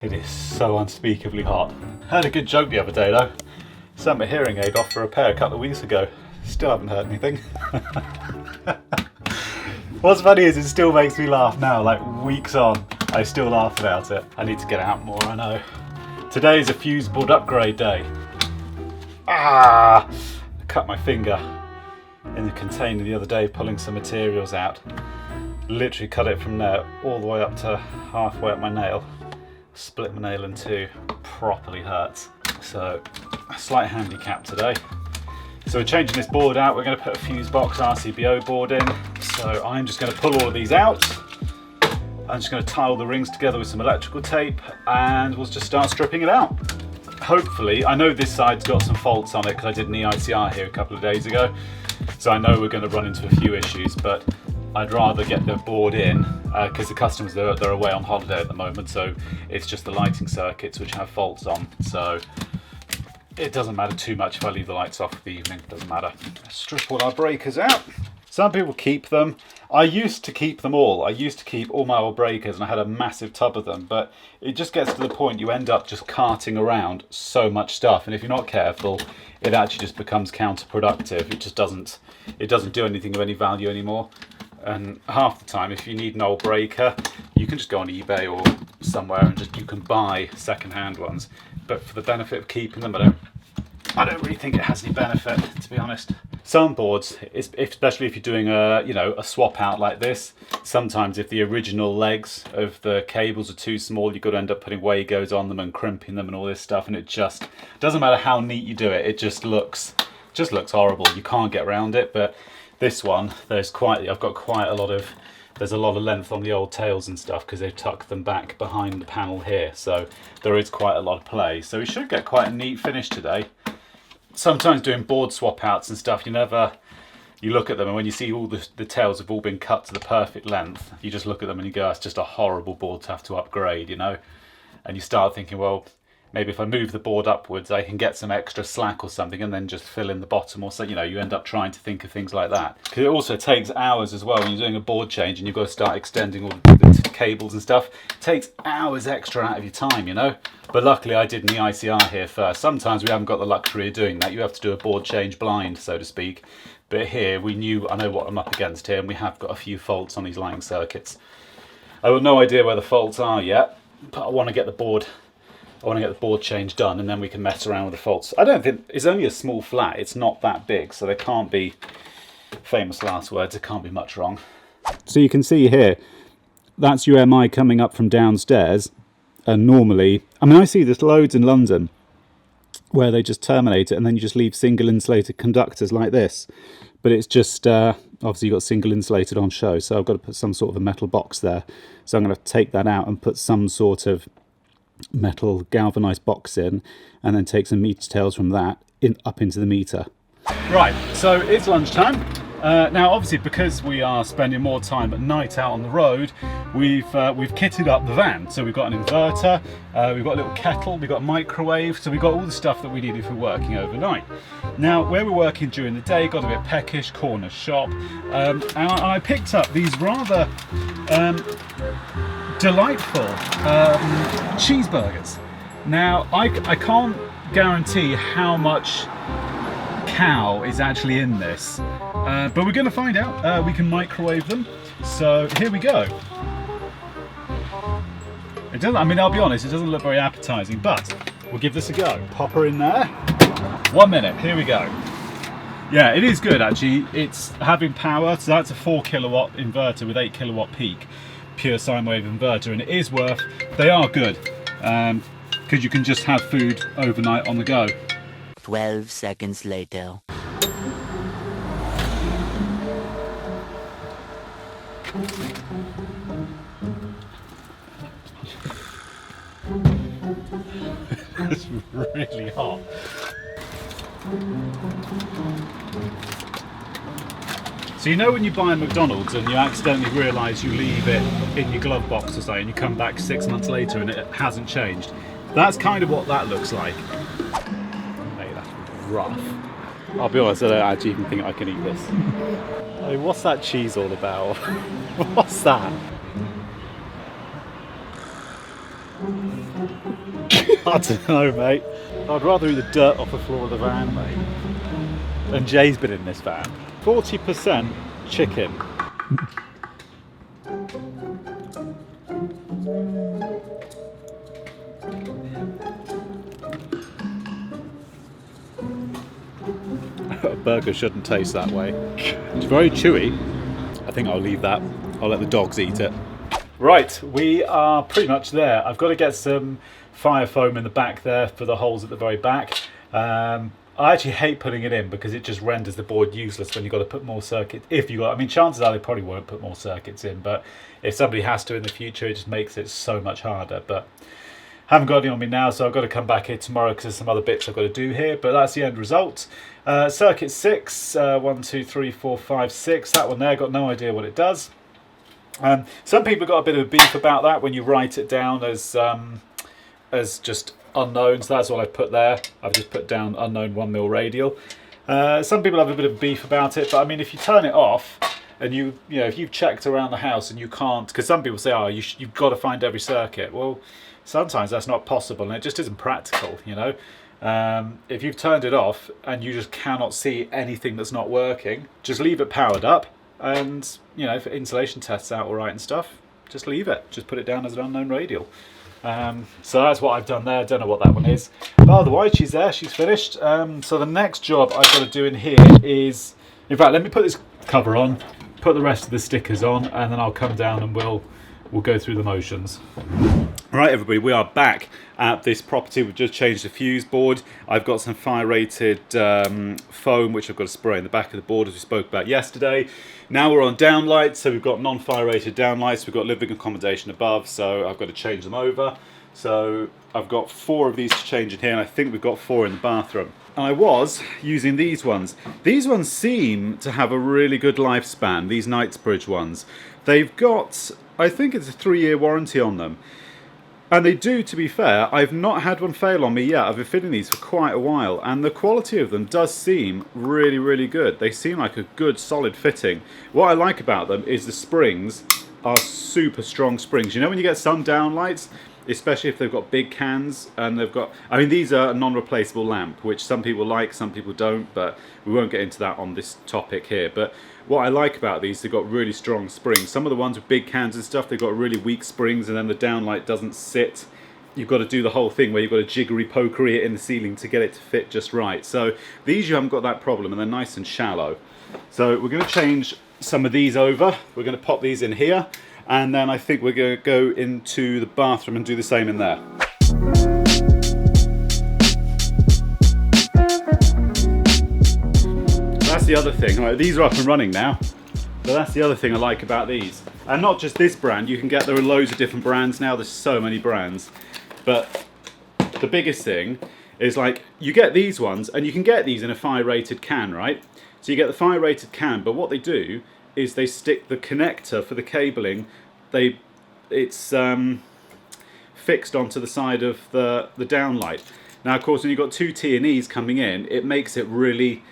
It is so unspeakably hot. I had a good joke the other day though. Sent my hearing aid off for repair a couple of weeks ago. Still haven't heard anything. What's funny is it still makes me laugh now, like weeks on. I still laugh about it. I need to get out more, I know. Today is a fuse board upgrade day. I cut my finger in the container the other day pulling some materials out. Literally cut it from there all the way up to halfway up my nail. Split my nail in two, properly hurts. So, a slight handicap today. So we're changing this board out, we're going to put a fuse box RCBO board in. So I'm just going to pull all of these out. I'm just going to tie all the rings together with some electrical tape and we'll just start stripping it out. Hopefully, I know this side's got some faults on it because I did an EICR here a couple of days ago. So I know we're going to run into a few issues, but I'd rather get the board in because the customers, they're away on holiday at the moment, so it's just the lighting circuits which have faults on. So it doesn't matter too much if I leave the lights off for the evening, doesn't matter. Strip all our breakers out. Some people keep them. I used to keep them all. I used to keep all my old breakers and I had a massive tub of them, but it just gets to the point you end up just carting around so much stuff, and if you're not careful, it actually just becomes counterproductive. It just doesn't do anything of any value anymore. And half the time, if you need an old breaker, you can just go on eBay or somewhere and you can buy second-hand ones. But for the benefit of keeping them, I don't really think it has any benefit, to be honest. Some boards, especially if you're doing a swap out like this, sometimes if the original legs of the cables are too small, you've got to end up putting Wagos on them and crimping them and all this stuff, and it just doesn't matter how neat you do it, it just looks horrible. You can't get around it. But this one, there's a lot of length on the old tails and stuff because they've tucked them back behind the panel here, so there is quite a lot of play. So we should get quite a neat finish today. Sometimes doing board swap outs and stuff, you look at them and when you see all the tails have all been cut to the perfect length, you just look at them and you go, it's just a horrible board to have to upgrade, you know? And you start thinking, well, maybe if I move the board upwards, I can get some extra slack or something and then just fill in the bottom or so, you end up trying to think of things like that. Because it also takes hours as well when you're doing a board change and you've got to start extending all the cables and stuff. It takes hours extra out of your time, But luckily I did an EICR here first. Sometimes we haven't got the luxury of doing that. You have to do a board change blind, so to speak. But here I know what I'm up against here, and we have got a few faults on these lighting circuits. I have no idea where the faults are yet, but I want to get the board change done and then we can mess around with the faults. I don't think, it's only a small flat, it's not that big, so there can't be, famous last words, there can't be much wrong. So you can see here, that's your MI coming up from downstairs, and normally, I see this loads in London, where they just terminate it and then you just leave single insulated conductors like this. But it's just, obviously you've got single insulated on show, so I've got to put some sort of a metal box there. So I'm going to take that out and put some sort of metal galvanized box in and then take some meter tails from that up into the meter. Right, so it's lunchtime. Now obviously because we are spending more time at night out on the road, we've kitted up the van. So we've got an inverter, we've got a little kettle, we've got a microwave, so we've got all the stuff that we need if we're working overnight. Now where we're working during the day, got a bit peckish, corner shop, and I picked up these rather delightful cheeseburgers. Now I can't guarantee how much cow is actually in this, but we're going to find out. We can microwave them, so here we go. It doesn't, I'll be honest, it doesn't look very appetizing, but we'll give this a go. Pop her in there. 1 minute, here we go. Yeah, it is good actually. It's having power, so that's a 4 kilowatt inverter with 8 kilowatt peak, pure sine wave inverter, and it is worth, they are good, because you can just have food overnight on the go. 12 seconds later. It's really hot. So when you buy a McDonald's and you accidentally realise you leave it in your glove box or something and you come back 6 months later and it hasn't changed? That's kind of what that looks like. Mate, that's rough. I'll be honest, I don't actually even think I can eat this. What's that cheese all about? What's that? I don't know, mate. I'd rather eat the dirt off the floor of the van, mate. And Jay's been in this van. 40% chicken. A burger shouldn't taste that way. It's very chewy. I think I'll leave that. I'll let the dogs eat it. Right, we are pretty much there. I've got to get some fire foam in the back there for the holes at the very back. I actually hate putting it in because it just renders the board useless when you've got to put more circuits. I mean, chances are they probably won't put more circuits in, but if somebody has to in the future, it just makes it so much harder. But I haven't got any on me now, so I've got to come back here tomorrow because there's some other bits I've got to do here. But that's the end result. Circuit 6, 1, 2, 3, 4, 5, 6. That one there, got no idea what it does. Some people got a bit of a beef about that when you write it down as just unknown. So that's all I've put there. I've just put down unknown 1 mil radial. Some people have a bit of beef about it, but I mean, if you turn it off and you know, if you've checked around the house and you can't, because some people say, oh, you've got to find every circuit. Well, sometimes that's not possible, and it just isn't practical, you know. If you've turned it off and you just cannot see anything that's not working, just leave it powered up. And, you know, if insulation tests out all right and stuff, just leave it. Just put it down as an unknown radial. So that's what I've done there. Don't know what that one is. But otherwise, she's there. She's finished. So the next job I've got to do in here is... In fact, let me put this cover on, put the rest of the stickers on, and then I'll come down and we'll go through the motions. Right, everybody, we are back at this property. We've just changed the fuse board. I've got some fire-rated foam, which I've got to spray in the back of the board, as we spoke about yesterday. Now we're on downlights, so we've got non-fire-rated downlights. We've got living accommodation above, so I've got to change them over. So I've got 4 of these to change in here, and I think we've got 4 in the bathroom. And I was using these ones. These ones seem to have a really good lifespan, these Knightbridge ones. They've got, I think it's a 3-year warranty on them. And they do, to be fair. I've not had one fail on me yet. I've been fitting these for quite a while, and the quality of them does seem really, really good. They seem like a good, solid fitting. What I like about them is the springs are super strong springs. You know when you get some downlights, especially if they've got big cans, and they've got... I mean, these are a non-replaceable lamp, which some people like, some people don't, but we won't get into that on this topic here. But what I like about these, they've got really strong springs. Some of the ones with big cans and stuff, they've got really weak springs, and then the downlight doesn't sit. You've got to do the whole thing where you've got to jiggery-pokery it in the ceiling to get it to fit just right. So these, you haven't got that problem, and they're nice and shallow. So we're going to change some of these over. We're going to pop these in here, and then I think we're going to go into the bathroom and do the same in there. That's the other thing. Right, these are up and running now. But that's the other thing I like about these. And not just this brand, you can get, there are loads of different brands now, there's so many brands. But the biggest thing is, like, you get these ones, and you can get these in a fire-rated can, right? So you get the fire-rated can, but what they do is they stick the connector for the cabling, it's fixed onto the side of the downlight. Now, of course, when you've got 2 T&Es coming in, it makes it really...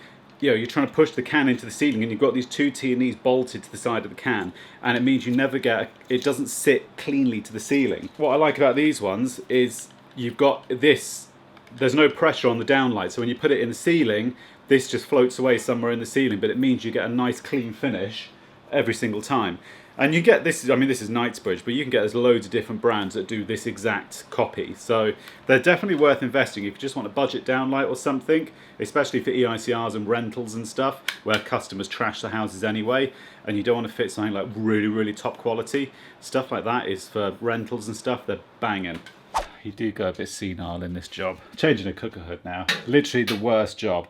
You know, you're trying to push the can into the ceiling, and you've got these 2 T&Es bolted to the side of the can, and it means you never get, it doesn't sit cleanly to the ceiling. What I like about these ones is you've got this, there's no pressure on the downlight, so when you put it in the ceiling, this just floats away somewhere in the ceiling, but it means you get a nice clean finish every single time. And you get this, I mean, this is Knightbridge, but you can get, there's loads of different brands that do this exact copy. So they're definitely worth investing if you just want a budget downlight or something, especially for EICRs and rentals and stuff, where customers trash the houses anyway, and you don't want to fit something like really, really top quality. Stuff like that is for rentals and stuff, they're banging. You do go a bit senile in this job. Changing a cooker hood now. Literally the worst job.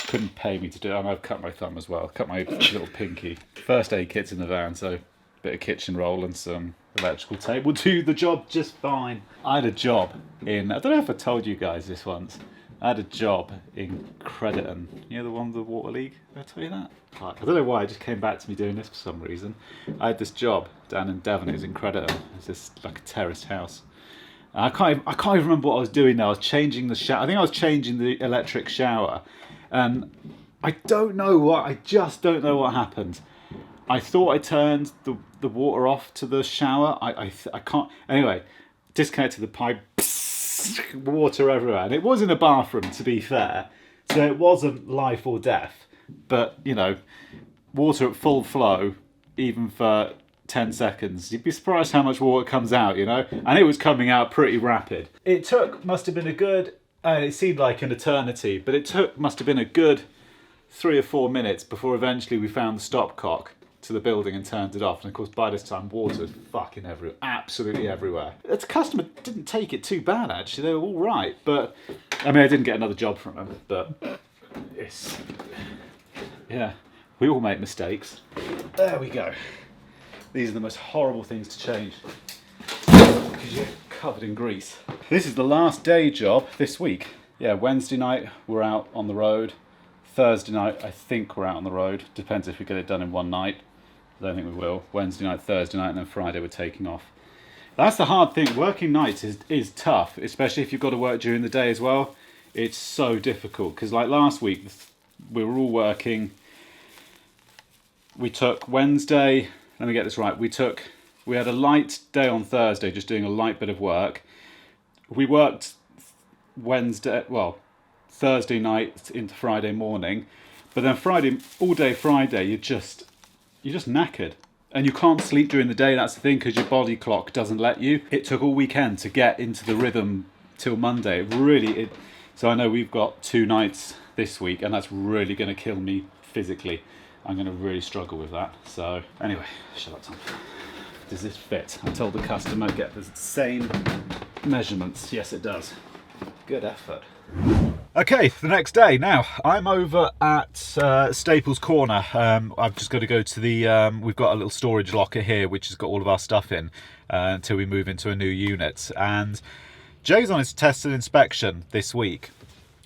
Couldn't pay me to do it, and I've cut my thumb as well, cut my little pinky. First aid kit's in the van, so a bit of kitchen roll and some electrical tape will do the job just fine. I had a job in, I don't know if I told you guys this once, I had a job in Crediton. You know the one with the Water League? Did I tell you that? I don't know why, it just came back to me doing this for some reason. I had this job down in Devon, it was in Crediton. It's just like a terraced house. And I can't even remember what I was doing now. I was changing the shower, I think I was changing the electric shower. And I don't know what, I just don't know what happened. I thought I turned the water off to the shower. I can't, anyway, disconnected the pipe, water everywhere. And it was in a bathroom, to be fair. So it wasn't life or death. But, you know, water at full flow, even for 10 seconds. You'd be surprised how much water comes out, you know? And it was coming out pretty rapid. It must have been a good, it seemed like an eternity, but must have been a good 3 or 4 minutes before eventually we found the stopcock to the building and turned it off. And of course, by this time, water was fucking everywhere, absolutely everywhere. The customer didn't take it too bad, actually. They were all right. But, I mean, I didn't get another job from them, but yeah, we all make mistakes. There we go. These are the most horrible things to change because you're covered in grease. This is the last day job this week. Yeah, Wednesday night we're out on the road. Thursday night I think we're out on the road. Depends if we get it done in one night. I don't think we will. Wednesday night, Thursday night, and then Friday we're taking off. That's the hard thing. Working nights is tough, especially if you've got to work during the day as well. It's so difficult because like last week we were all working. We took Wednesday. Let me get this right. We had a light day on Thursday, just doing a light bit of work. We worked Thursday night into Friday morning, but then all day Friday, you're just knackered. And you can't sleep during the day, that's the thing, because your body clock doesn't let you. It took all weekend to get into the rhythm till Monday. So I know we've got 2 nights this week, and that's really going to kill me physically. I'm going to really struggle with that. So anyway, shut up, Tom. Does this fit? I told the customer get the same measurements. Yes, it does. Good effort. Okay, the next day. Now, I'm over at Staples Corner. I've just got to go to we've got a little storage locker here, which has got all of our stuff in until we move into a new unit. And Jay's on his test and inspection this week.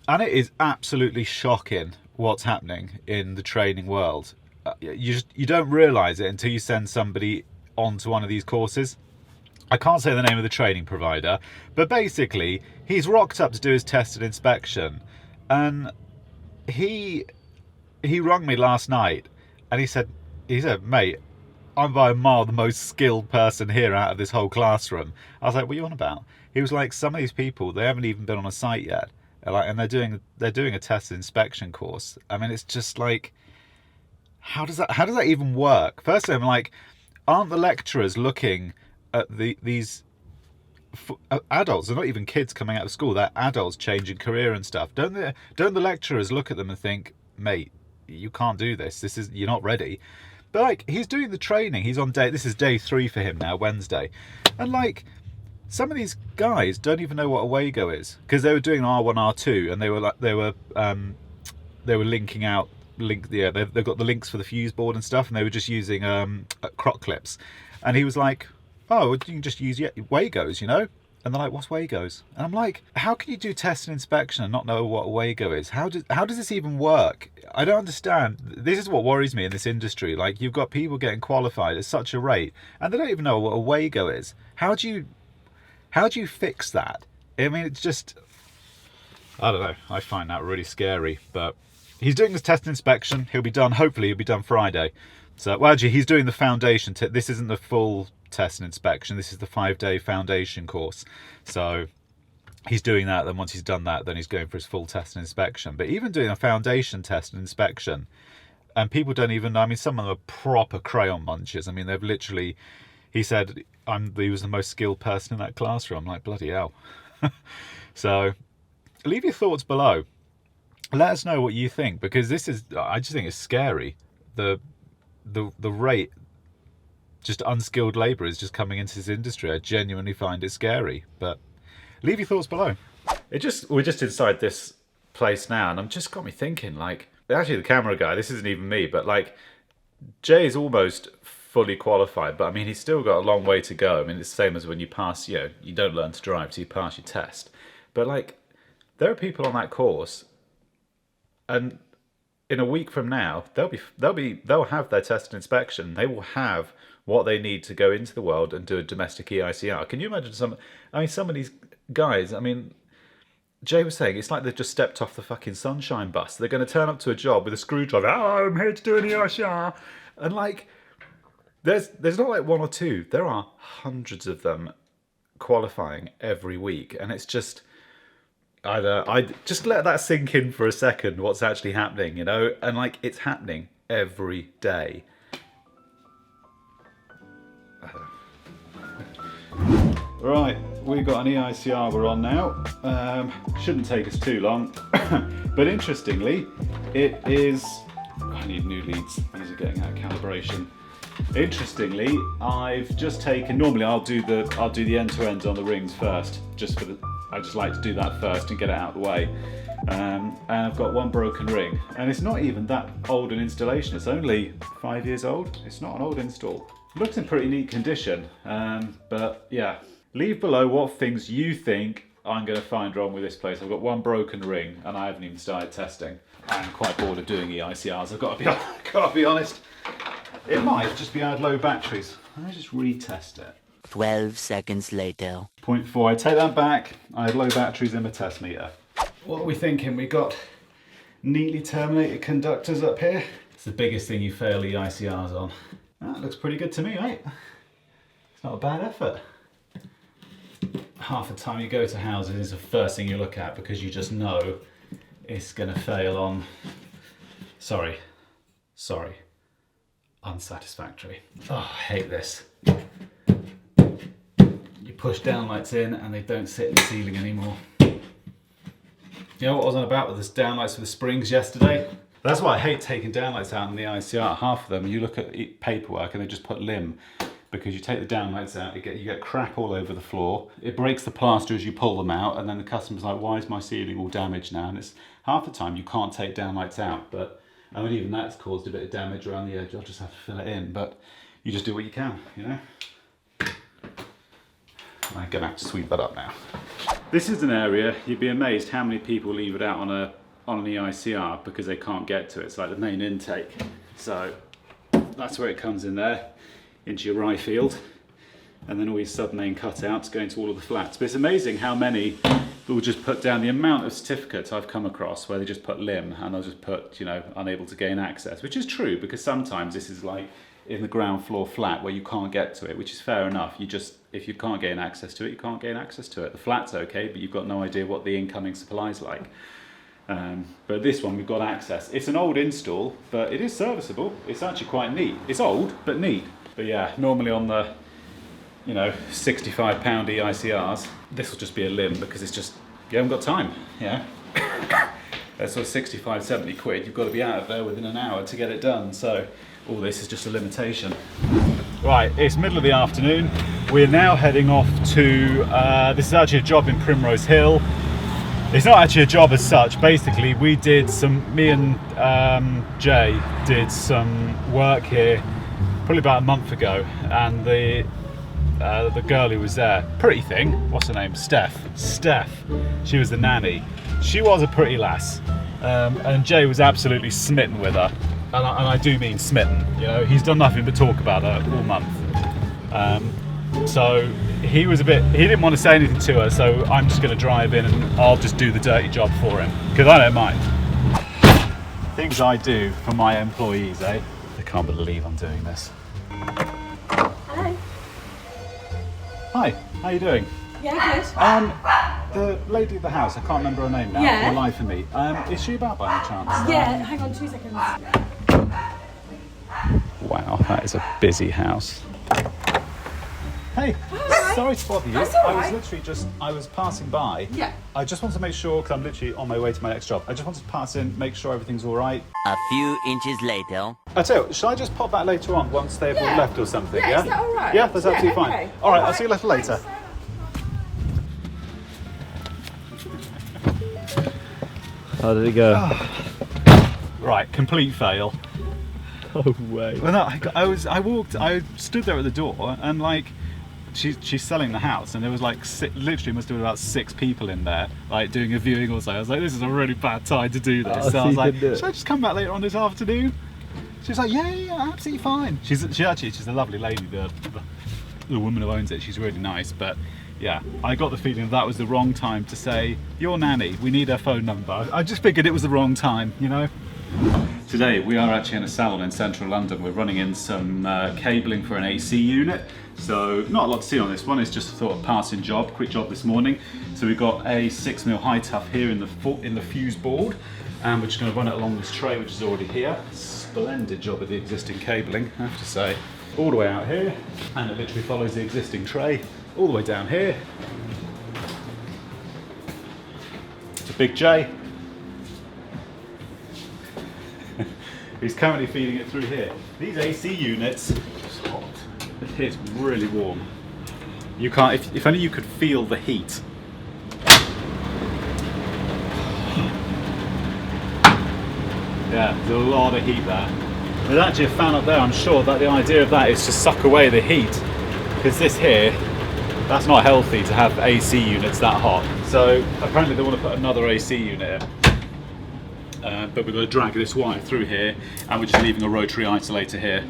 And it is absolutely shocking what's happening in the training world. You don't realise it until you send somebody onto one of these courses. I can't say the name of the training provider, but basically he's rocked up to do his test and inspection, and he rung me last night and he said, mate, I'm by a mile the most skilled person here out of this whole classroom. I was like, what are you on about? He was like, some of these people, they haven't even been on a site yet. And they're doing a test and inspection course. I mean, it's just like, how does that even work? Firstly, I'm like, aren't the lecturers looking at these adults? They're not even kids coming out of school. They're adults changing career and stuff. Don't the lecturers look at them and think, mate, you can't do this. You're not ready. But like, he's doing the training. This is day 3 for him now, Wednesday, and like, some of these guys don't even know what a Wago is, because they were doing R1, R2, and they were linking out. They've got the links for the fuse board and stuff, and they were just using croc clips. And he was like, "Oh, you can just use Wagos, you know?" And they're like, "What's Wagos?" And I'm like, "How can you do test and inspection and not know what a Wago is? How does this even work? I don't understand. This is what worries me in this industry. Like, you've got people getting qualified at such a rate, and they don't even know what a Wago is. How do you fix that? I mean, it's just, I don't know. I find that really scary. But he's doing his test and inspection. Hopefully he'll be done Friday. So, well, actually, he's doing the foundation. This isn't the full test and inspection. This is the 5-day foundation course. So he's doing that. Then once he's done that, then he's going for his full test and inspection. But even doing a foundation test and inspection, and people don't even know. I mean, some of them are proper crayon munchers. I mean, they've literally, he said, he was the most skilled person in that classroom. I'm like, bloody hell. So leave your thoughts below. Let us know what you think, because I just think it's scary. The rate, just unskilled labour is just coming into this industry. I genuinely find it scary. But leave your thoughts below. We're just inside this place now, and I'm just got me thinking, like, actually the camera guy, this isn't even me, but like, Jay is almost fully qualified, but I mean, he's still got a long way to go. I mean, it's the same as when you pass, you don't learn to drive till you pass your test. But like, there are people on that course, and in a week from now, they'll have their test and inspection. They will have what they need to go into the world and do a domestic EICR. Can you imagine some of these guys, I mean, Jay was saying, it's like they've just stepped off the fucking sunshine bus. They're going to turn up to a job with a screwdriver. Oh, I'm here to do an EICR. And like, there's not like 1 or 2. There are hundreds of them qualifying every week, and it's just either I just let that sink in for a second what's actually happening, you know, and like it's happening every day. Right, we've got an EICR we're on now. Shouldn't take us too long, but interestingly, it is. I need new leads. These are getting out of calibration. Interestingly, I've just taken. Normally, I'll do the end to ends on the rings first, I just like to do that first and get it out of the way. And I've got one broken ring, and it's not even that old an installation. It's only 5 years old. It's not an old install. Looks in pretty neat condition, but yeah. Leave below what things you think I'm going to find wrong with this place. I've got one broken ring, and I haven't even started testing. I'm quite bored of doing EICRs. I've got to be honest. It might just be I had low batteries. Let me just retest it. 12 seconds later. 0.4. I take that back. I had low batteries in my test meter. What are we thinking? We got neatly terminated conductors up here. It's the biggest thing you fail EICRs on. That looks pretty good to me, right? It's not a bad effort. Half the time you go to houses, it's the first thing you look at because you just know it's going to fail on. Sorry. Unsatisfactory. Oh, I hate this. You push downlights in and they don't sit in the ceiling anymore. You know what I was on about with this downlights with the springs yesterday? That's why I hate taking downlights out in the ICR. Half of them, you look at paperwork and they just put limb. Because you take the downlights out, you get crap all over the floor. It breaks the plaster as you pull them out, and then the customer's like, why is my ceiling all damaged now? And it's half the time you can't take downlights out, but I mean, even that's caused a bit of damage around the edge. I'll just have to fill it in, but you just do what you can, you know? I'm gonna have to sweep that up now. This is an area, you'd be amazed how many people leave it out on an EICR because they can't get to it. It's like the main intake. So that's where it comes in there, into your rye field, and then all your sub-main cutouts go into all of the flats. But it's amazing how many will just put down the amount of certificates I've come across where they just put limb and they'll just put, you know, unable to gain access, which is true because sometimes this is like in the ground floor flat where you can't get to it, which is fair enough. If you can't gain access to it, you can't gain access to it. The flat's okay, but you've got no idea what the incoming supply's like. But this one, we've got access. It's an old install, but it is serviceable. It's actually quite neat. It's old, but neat. But yeah, normally on the, you know, £65 EICRs, this will just be a limb because it's just, you haven't got time, yeah? That's sort of 65, 70 quid. You've got to be out of there within an hour to get it done. So all this is just a limitation. Right, it's middle of the afternoon. We're now heading off to, this is actually a job in Primrose Hill. It's not actually a job as such. Basically, me and Jay did some work here probably about a month ago, and the girl who was there, pretty thing, what's her name? Steph, she was the nanny. She was a pretty lass, and Jay was absolutely smitten with her, and I do mean smitten, you know. He's done nothing but talk about her all month. So he didn't want to say anything to her, so I'm just going to drive in and I'll just do the dirty job for him, because I don't mind. Things I do for my employees, eh? I can't believe I'm doing this. Hello. Hi, how you doing? Yeah, good. The lady of the house, I can't remember her name now, Yeah. for the life of me. Is she about by any chance? Yeah, hang on 2 seconds. Wow, that is a busy house. Hey, sorry to bother you. That's all I was right. literally I was passing by. Yeah. I just want to make sure, because I'm literally on my way to my next job. I just wanted to pass in, make sure everything's all right. A few inches later. I tell you, shall I just pop back later on once they've all left or something? Yeah, is that all right? Yeah, that's absolutely fine. Okay. All right, I'll see you later. How did it go? Right, complete fail. No way. Well, no, I stood there at the door, and like, she's selling the house, and there was like literally must have been about 6 people in there, like doing a viewing or so. I was like, this is a really bad time to do this. Oh, so I was like, should should I just come back later on this afternoon? She was like, yeah, absolutely fine. She's a lovely lady, the woman who owns it. She's really nice, but yeah, I got the feeling that was the wrong time to say, your nanny, we need her phone number. I just figured it was the wrong time, you know? Today we are actually in a salon in central London. We're running in some cabling for an AC unit. So not a lot to see on this one. It's just a sort of passing job, quick job this morning. So we've got a 6mm high tough here in the fuse board, and we're just going to run it along this tray which is already here. Splendid job of the existing cabling, I have to say. All the way out here, and it literally follows the existing tray all the way down here. It's a big J. He's currently feeding it through here. These AC units, it's hot. It's really warm. You can't, if only you could feel the heat. Yeah, there's a lot of heat there. There's actually a fan up there, I'm sure that the idea of that is to suck away the heat. Because this here, that's not healthy to have AC units that hot. So apparently they want to put another AC unit in. But we're going to drag this wire through here, and we're just leaving a rotary isolator here.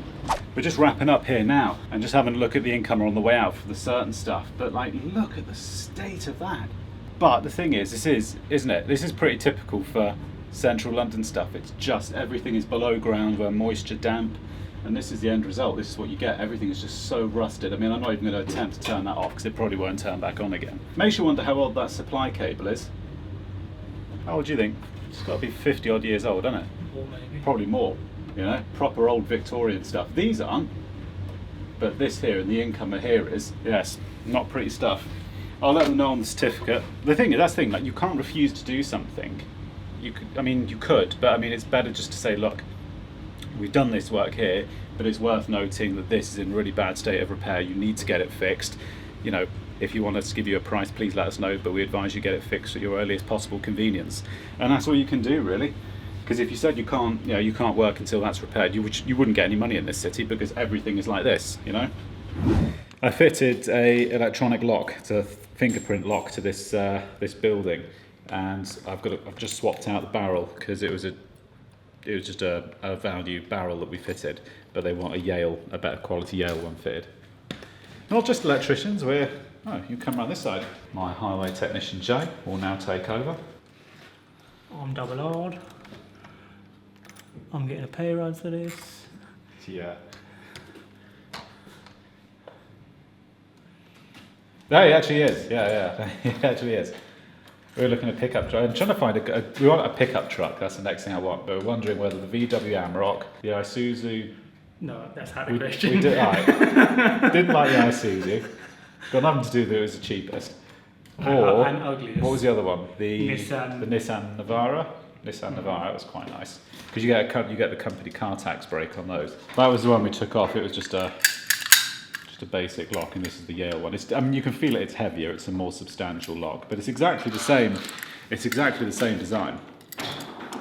We're just wrapping up here now and just having a look at the incomer on the way out for the certain stuff. But like, look at the state of that. But the thing is, this is, isn't it? This is pretty typical for central London stuff. It's just everything is below ground where moisture, damp, and this is the end result. This is what you get. Everything is just so rusted. I mean, I'm not even going to attempt to turn that off because it probably won't turn back on again. Makes you wonder how old that supply cable is. How old do you think? It's got to be 50 odd years old, hasn't it? Or maybe. Probably more, you know, proper old Victorian stuff. These aren't, but this here and the incomer here is, yes, not pretty stuff. I'll let them know on the certificate. The thing is, that's the thing, like, you can't refuse to do something. You could, I mean, you could, but I mean, it's better just to say, look, we've done this work here, but it's worth noting that this is in really bad state of repair. You need to get it fixed. You know, if you want us to give you a price, please let us know, but we advise you get it fixed at your earliest possible convenience. And that's all you can do, really. Because if you said you can't, you know, you can't work until that's repaired, you wouldn't get any money in this city because everything is like this, you know. I fitted a electronic lock, it's a fingerprint lock to this this building, and I've just swapped out the barrel because it was just a value barrel that we fitted, but they want a better quality Yale one fitted. Not just electricians, you come around this side. My highway technician Jay will now take over. I'm double hard. I'm getting a pay rise for this. Yeah. No, he actually is. Yeah, he actually is. We're looking at pickup truck. I'm trying to find we want a pickup truck. That's the next thing I want. But we're wondering whether the VW Amarok, the Isuzu. No, that's how the question. We didn't like the Isuzu. Got nothing to do with it was the cheapest. Or and ugliest. What was the other one? The Nissan. The Nissan Navara. Nissan Navara was quite nice because you get the company car tax break on those. That was the one we took off. It was just a basic lock, and this is the Yale one. I mean, you can feel it. It's heavier. It's a more substantial lock, but it's exactly the same. It's exactly the same design,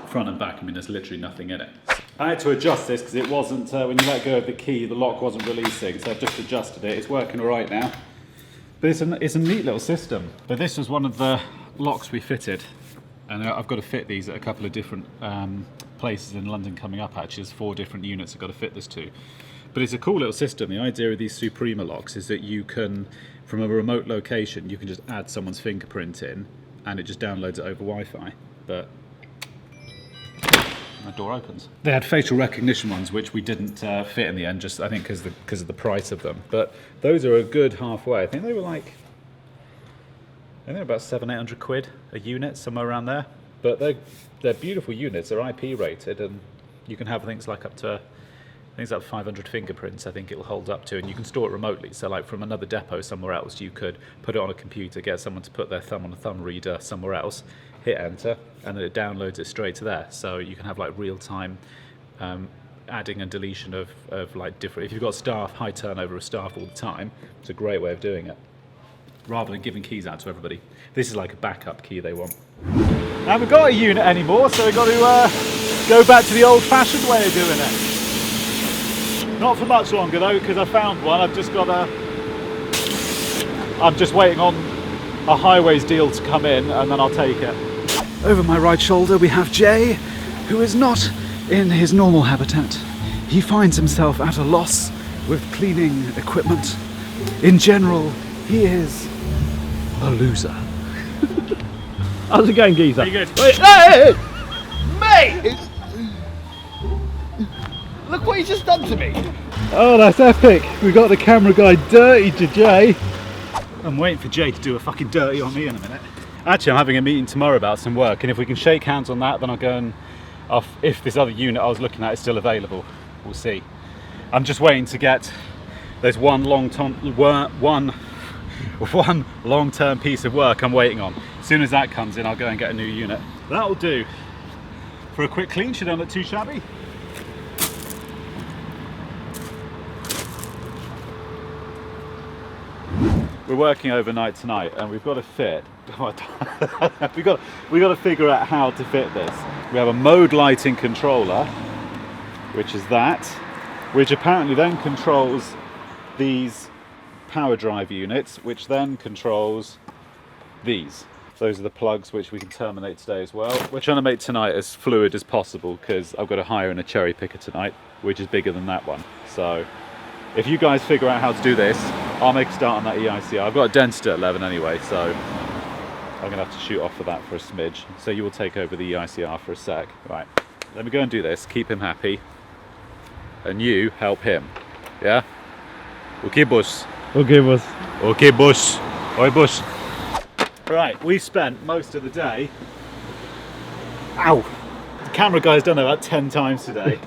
front and back. I mean, there's literally nothing in it. I had to adjust this because it wasn't when you let go of the key, the lock wasn't releasing. So I've just adjusted it. It's working all right now. But it's a neat little system. But this was one of the locks we fitted. And I've got to fit these at a couple of different places in London coming up, actually. There's 4 different units I've got to fit this to. But it's a cool little system. The idea of these Suprema locks is that you can, from a remote location, you can just add someone's fingerprint in and it just downloads it over Wi-Fi. But my door opens. They had facial recognition ones, which we didn't fit in the end, just I think because of the price of them. But those are a good halfway. I think they were like, about £700-800 a unit, somewhere around there. But they're beautiful units. They're IP rated, and you can have things like up to 500 fingerprints. I think it'll hold up to, and you can store it remotely. So, like from another depot somewhere else, you could put it on a computer, get someone to put their thumb on a thumb reader somewhere else, hit enter, and then it downloads it straight to there. So you can have like real time adding and deletion of like different. If you've got staff, high turnover of staff all the time, it's a great way of doing it, rather than giving keys out to everybody. This is like a backup key they want. I haven't got a unit anymore, so we've got to go back to the old-fashioned way of doing it. Not for much longer though, because I found one. I'm just waiting on a highways deal to come in, and then I'll take it. Over my right shoulder we have Jay, who is not in his normal habitat. He finds himself at a loss with cleaning equipment. In general, he is a loser. How's it going, geezer? Pretty good. Wait, hey! Mate! Look what you just done to me. Oh, that's epic. We got the camera guy dirty to Jay. I'm waiting for Jay to do a fucking dirty on me in a minute. Actually, I'm having a meeting tomorrow about some work, and if we can shake hands on that, then I'll go and if this other unit I was looking at is still available, we'll see. I'm just waiting to get, there's one long-term piece of work I'm waiting on. As soon as that comes in, I'll go and get a new unit. That'll do. For a quick clean, she don't look too shabby. We're working overnight tonight, and we've got to fit. we got to figure out how to fit this. We have a mode lighting controller, which is that, which apparently then controls these power drive units, which then controls these. Those are the plugs which we can terminate today as well. We're trying to make tonight as fluid as possible because I've got to hire in a cherry picker tonight, which is bigger than that one. So if you guys figure out how to do this, I'll make a start on that EICR. I've got a dentist at 11 anyway, so I'm going to have to shoot off for that for a smidge. So you will take over the EICR for a sec. Right, let me go and do this, keep him happy, and you help him. Yeah? Okay, boss. Okay, boss. Okay, boss. Oi, boss. Right, we spent most of the day. Ow! The camera guy's done it about 10 times today.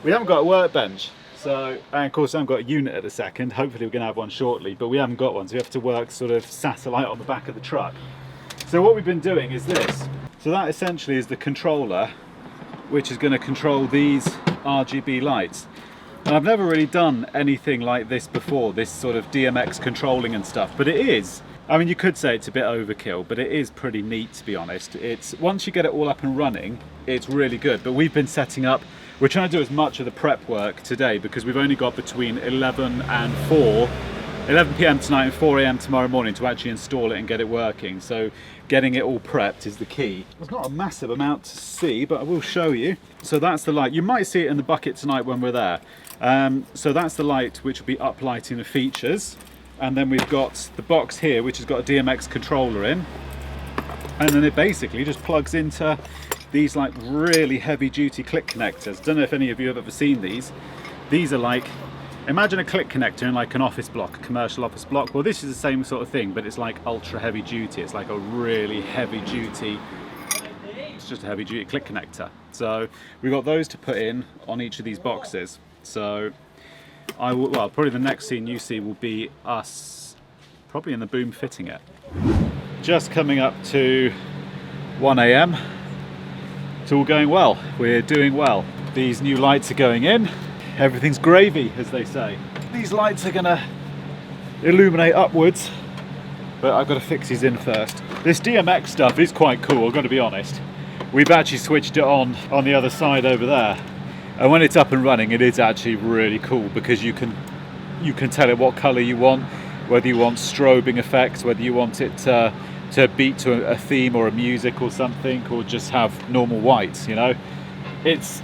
We haven't got a workbench. So, and of course I haven't got a unit at the second. Hopefully we're going to have one shortly, but we haven't got one, so we have to work sort of satellite on the back of the truck. So what we've been doing is this. So that essentially is the controller, which is going to control these RGB lights. And I've never really done anything like this before, this sort of DMX controlling and stuff, but it is. I mean, you could say it's a bit overkill, but it is pretty neat, to be honest. It's once you get it all up and running, it's really good. But we've been setting up, we're trying to do as much of the prep work today because we've only got between 11 p.m. tonight and 4 a.m. tomorrow morning to actually install it and get it working. So getting it all prepped is the key. There's not a massive amount to see, but I will show you. So that's the light. You might see it in the bucket tonight when we're there. So that's the light which will be uplighting the features. And then we've got the box here which has got a DMX controller in, and then it basically just plugs into these like really heavy duty click connectors. Don't know if any of you have ever seen these. These are like, imagine a click connector in like an office block, a commercial office block. Well, this is the same sort of thing, but it's like ultra heavy duty. It's like a really heavy duty, it's just a heavy duty click connector. So we've got those to put in on each of these boxes. So well, probably the next scene you see will be us probably in the boom fitting it. Just coming up to 1 a.m. It's all going well. We're doing well. These new lights are going in. Everything's gravy, as they say. These lights are gonna illuminate upwards, but I've got to fix these in first. This DMX stuff is quite cool, I've got to be honest. We've actually switched it on the other side over there. And when it's up and running, it is actually really cool because you can tell it what colour you want, whether you want strobing effects, whether you want it to beat to a theme or a music or something, or just have normal whites. You know, it's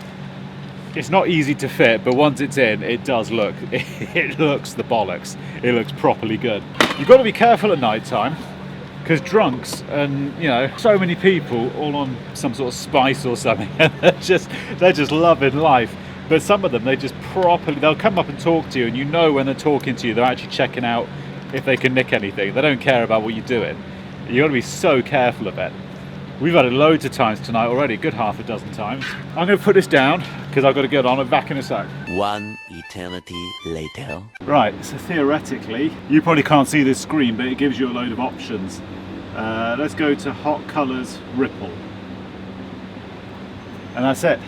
not easy to fit, but once it's in, it does look. It looks the bollocks. It looks properly good. You've got to be careful at night time because drunks and so many people all on some sort of spice or something, and they're just loving life. But some of them, they'll come up and talk to you, and when they're talking to you, they're actually checking out if they can nick anything. They don't care about what you're doing. You've got to be so careful of it. We've had it loads of times tonight already, a good half a dozen times. I'm going to put this down because I've got to get on and back in a sec. One eternity later. Right, so theoretically, you probably can't see this screen, but it gives you a load of options. Let's go to hot colors ripple, and that's it.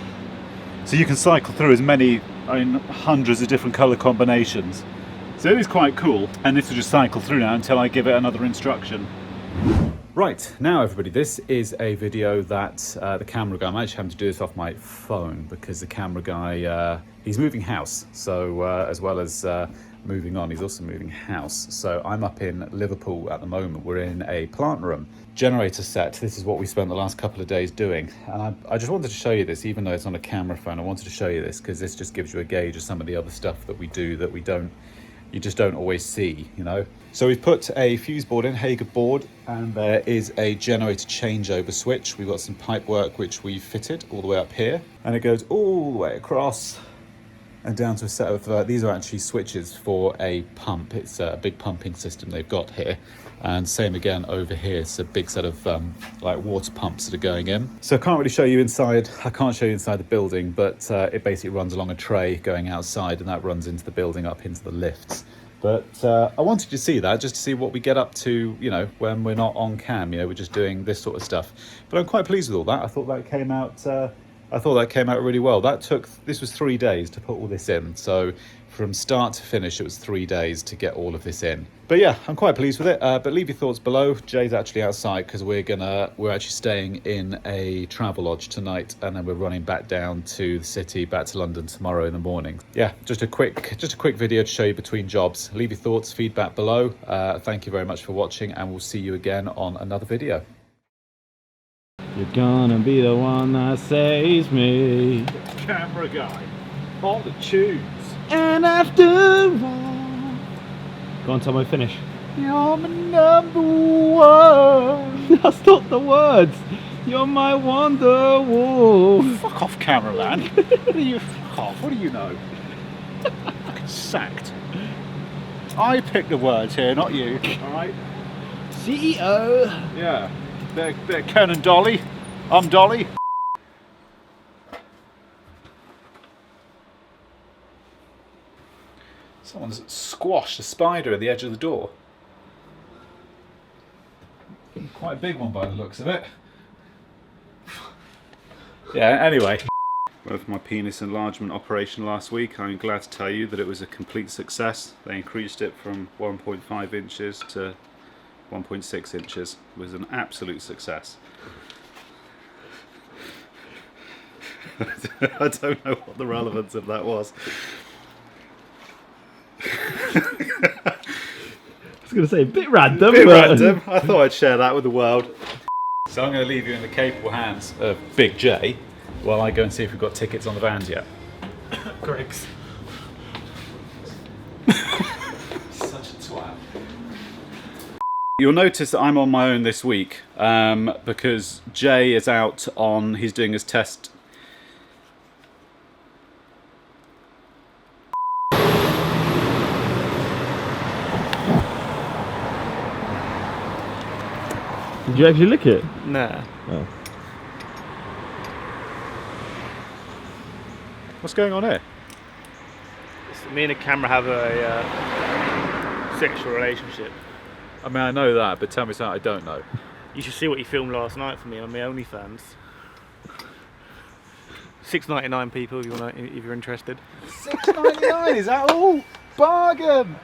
So you can cycle through as many, hundreds of different color combinations. So it is quite cool, and this will just cycle through now until I give it another instruction. Right, now everybody, this is a video that the camera guy, I'm actually having to do this off my phone because the camera guy, he's moving house. So as well as moving on, he's also moving house. So I'm up in Liverpool at the moment. We're in a plant room. Generator set, this is what we spent the last couple of days doing. And I just wanted to show you this, even though it's on a camera phone, I wanted to show you this because this just gives you a gauge of some of the other stuff that we do that you just don't always see, So we've put a fuse board in, Hager board, and there is a generator changeover switch. We've got some pipe work which we've fitted all the way up here, and it goes all the way across and down to a set of, these are actually switches for a pump. It's a big pumping system they've got here. And same again over here, it's a big set of like water pumps that are going in. So I can't really show you inside, I can't show you inside the building, but it basically runs along a tray going outside, and that runs into the building up into the lifts. But I wanted to see that, just to see what we get up to, you know, when we're not on cam, you know, we're just doing this sort of stuff. But I'm quite pleased with all that. I thought that came out really well. This was 3 days to put all this in. So from start to finish, it was 3 days to get all of this in. But yeah, I'm quite pleased with it. But leave your thoughts below. Jay's actually outside because we're actually staying in a travel lodge tonight, and then we're running back down to the city, back to London tomorrow in the morning. Yeah, just a quick video to show you between jobs. Leave your thoughts, feedback below. Thank you very much for watching, and we'll see you again on another video. You're gonna be the one that saves me. Camera guy on the tunes. And after all, go on, tell me finish. You're my number one. That's not the words. You're my wonder wall. Fuck off, cameraman. What do you know? Fucking sacked. I pick the words here, not you. Alright? CEO. Yeah. They're Ken and Dolly. I'm Dolly. Someone's squashed a spider at the edge of the door. Quite a big one by the looks of it. Yeah, anyway. With my penis enlargement operation last week, I'm glad to tell you that it was a complete success. They increased it from 1.5 inches to 1.6 inches. It was an absolute success. I don't know what the relevance of that was. I was going to say a bit random. Random. I thought I'd share that with the world. So I'm going to leave you in the capable hands of Big J while I go and see if we've got tickets on the vans yet. Greg's. Such a twat. You'll notice that I'm on my own this week because Jay is out on, he's doing his test. Did you actually lick it? Nah. Oh. What's going on here? Me and the camera have a sexual relationship. I mean, I know that, but tell me something I don't know. You should see what you filmed last night for me on my OnlyFans. $6.99 people if you're interested. $6.99, is that all? Bargain!